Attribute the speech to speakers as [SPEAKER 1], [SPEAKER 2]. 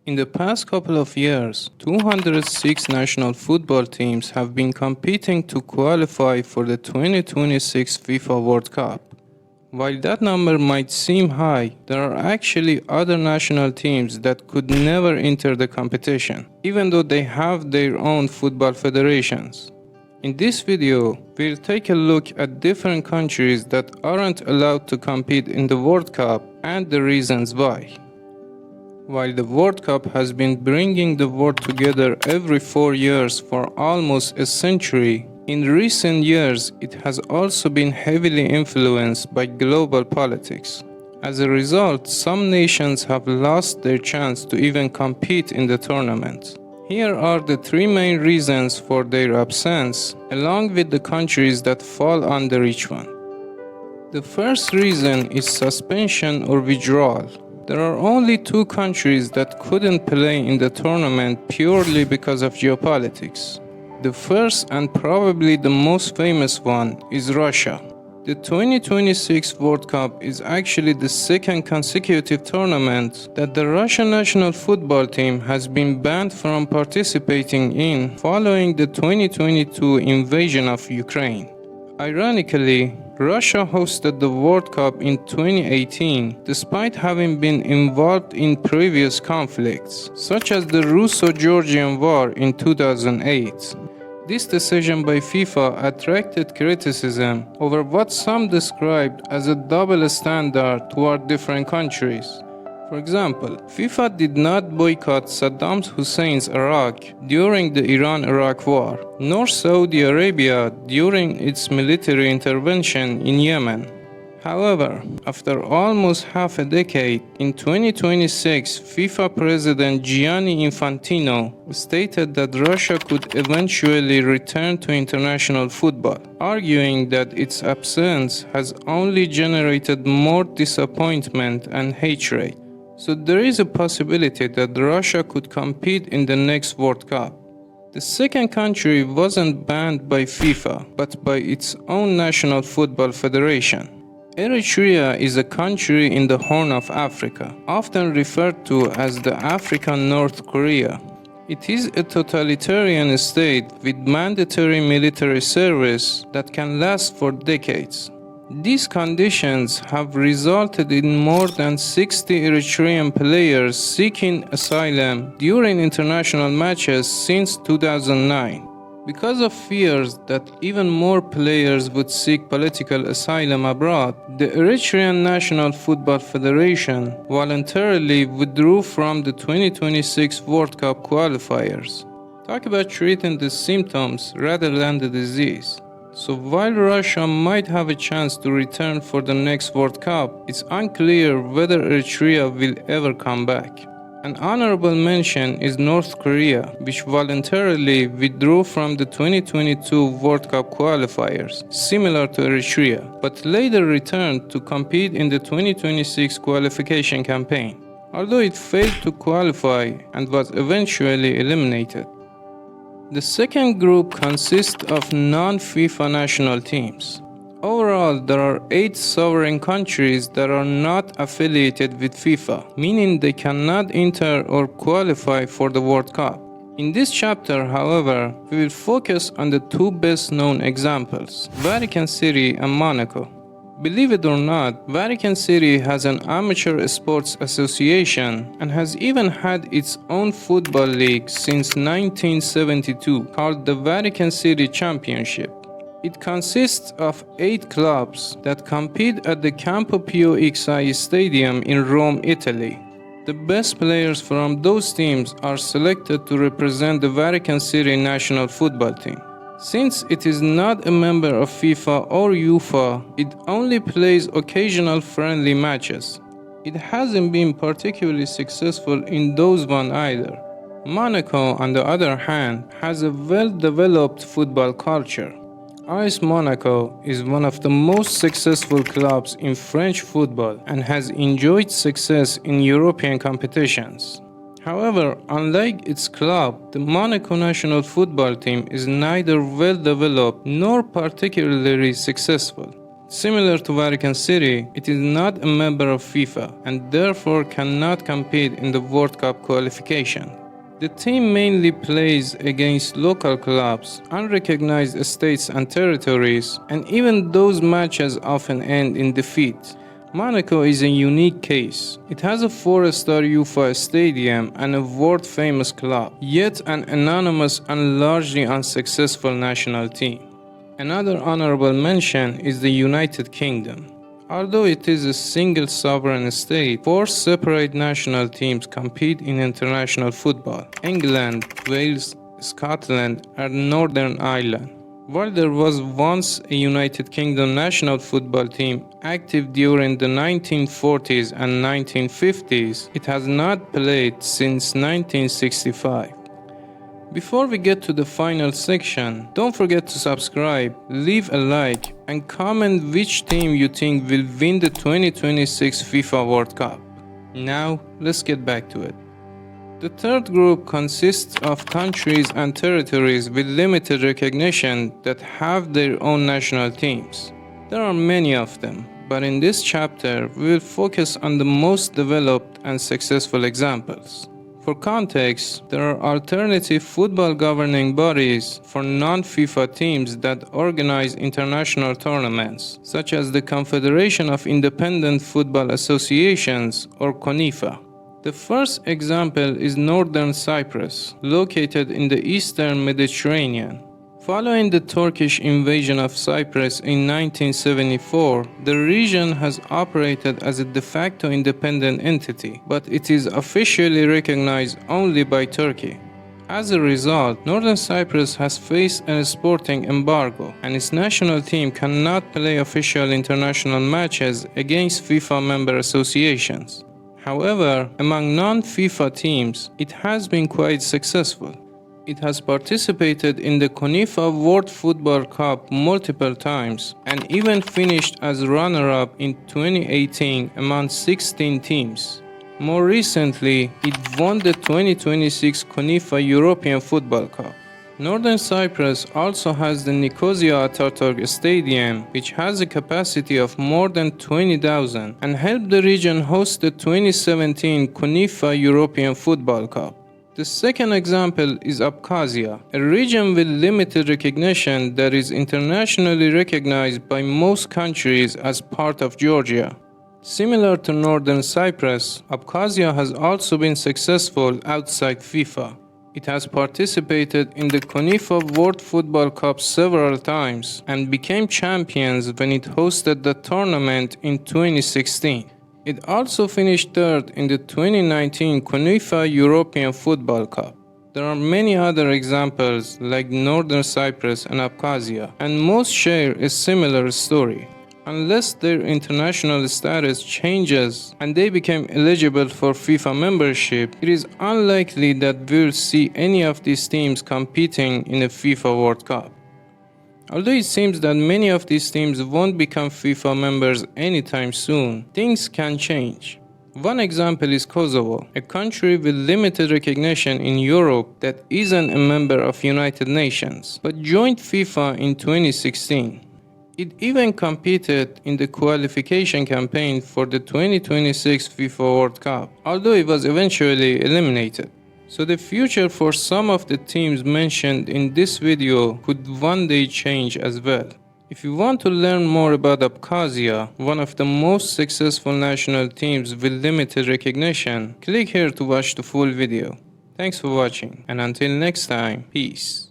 [SPEAKER 1] In the past couple of years, 206 national football teams have been competing to qualify for the 2026 FIFA World Cup. While that number might seem high, there are actually other national teams that could never enter the competition, even though they have their own football federations. In this video, we'll take a look at different countries that aren't allowed to compete in the World Cup and the reasons why. While the World Cup has been bringing the world together every 4 years for almost a century, in recent years it has also been heavily influenced by global politics. As a result, some nations have lost their chance to even compete in the tournament. Here are the 3 main reasons for their absence, along with the countries that fall under each one. The first reason is suspension or withdrawal. There are only 2 countries that couldn't play in the tournament purely because of geopolitics. The first and probably the most famous one is Russia. The 2026 World Cup is actually the second consecutive tournament that the Russian national football team has been banned from participating in following the 2022 invasion of Ukraine. Ironically, Russia hosted the World Cup in 2018 despite having been involved in previous conflicts, such as the Russo-Georgian War in 2008. This decision by FIFA attracted criticism over what some described as a double standard toward different countries. For example, FIFA did not boycott Saddam Hussein's Iraq during the Iran-Iraq War, nor Saudi Arabia during its military intervention in Yemen. However, after almost half a decade, in 2026, FIFA President Gianni Infantino stated that Russia could eventually return to international football, arguing that its absence has only generated more disappointment and hatred. So there is a possibility that Russia could compete in the next World Cup. The second country wasn't banned by FIFA, but by its own national football federation. Eritrea is a country in the Horn of Africa, often referred to as the African North Korea. It is a totalitarian state with mandatory military service that can last for decades. These conditions have resulted in more than 60 Eritrean players seeking asylum during international matches since 2009. Because of fears that even more players would seek political asylum abroad, the Eritrean National Football Federation voluntarily withdrew from the 2026 World Cup qualifiers. Talk about treating the symptoms rather than the disease. So while Russia might have a chance to return for the next World Cup, it's unclear whether Eritrea will ever come back. An honorable mention is North Korea, which voluntarily withdrew from the 2022 World Cup qualifiers, similar to Eritrea, but later returned to compete in the 2026 qualification campaign, although it failed to qualify and was eventually eliminated. The second group consists of non-FIFA national teams. Overall, there are 8 sovereign countries that are not affiliated with FIFA, meaning they cannot enter or qualify for the World Cup. In this chapter, however, we will focus on the 2 best-known examples, Vatican City and Monaco. Believe it or not, Vatican City has an amateur sports association and has even had its own football league since 1972 called the Vatican City Championship. It consists of 8 clubs that compete at the Campo Pio XI Stadium in Rome, Italy. The best players from those teams are selected to represent the Vatican City national football team. Since it is not a member of FIFA or UEFA, it only plays occasional friendly matches. It hasn't been particularly successful in those ones either. Monaco, on the other hand, has a well-developed football culture. AS Monaco is one of the most successful clubs in French football and has enjoyed success in European competitions. However, unlike its club, the Monaco national football team is neither well-developed nor particularly successful. Similar to Vatican City, it is not a member of FIFA and therefore cannot compete in the World Cup qualification. The team mainly plays against local clubs, unrecognized states and territories, and even those matches often end in defeat. Monaco is a unique case. It has a 4-star UEFA stadium and a world-famous club, yet an anonymous and largely unsuccessful national team. Another honorable mention is the United Kingdom. Although it is a single sovereign state, 4 separate national teams compete in international football: England, Wales, Scotland, and Northern Ireland. While there was once a United Kingdom national football team active during the 1940s and 1950s, it has not played since 1965. Before we get to the final section, don't forget to subscribe, leave a like, and comment which team you think will win the 2026 FIFA World Cup. Now, let's get back to it. The third group consists of countries and territories with limited recognition that have their own national teams. There are many of them, but in this chapter we will focus on the most developed and successful examples. For context, there are alternative football governing bodies for non-FIFA teams that organize international tournaments, such as the Confederation of Independent Football Associations, or CONIFA. The first example is Northern Cyprus, located in the Eastern Mediterranean. Following the Turkish invasion of Cyprus in 1974, the region has operated as a de facto independent entity, but it is officially recognized only by Turkey. As a result, Northern Cyprus has faced a sporting embargo, and its national team cannot play official international matches against FIFA member associations. However, among non-FIFA teams, it has been quite successful. It has participated in the CONIFA World Football Cup multiple times and even finished as runner-up in 2018 among 16 teams. More recently, it won the 2026 CONIFA European Football Cup. Northern Cyprus also has the Nicosia Atatürk Stadium, which has a capacity of more than 20,000 and helped the region host the 2017 CONIFA European Football Cup. The second example is Abkhazia, a region with limited recognition that is internationally recognized by most countries as part of Georgia. Similar to Northern Cyprus, Abkhazia has also been successful outside FIFA. It has participated in the CONIFA World Football Cup several times and became champions when it hosted the tournament in 2016. It also finished third in the 2019 CONIFA European Football Cup. There are many other examples like Northern Cyprus and Abkhazia, and most share a similar story. Unless their international status changes and they become eligible for FIFA membership, it is unlikely that we'll see any of these teams competing in a FIFA World Cup. Although it seems that many of these teams won't become FIFA members anytime soon, things can change. One example is Kosovo, a country with limited recognition in Europe that isn't a member of United Nations, but joined FIFA in 2016. It even competed in the qualification campaign for the 2026 FIFA World Cup, although it was eventually eliminated. So the future for some of the teams mentioned in this video could one day change as well. If you want to learn more about Abkhazia, one of the most successful national teams with limited recognition, click here to watch the full video. Thanks for watching, and until next time, peace.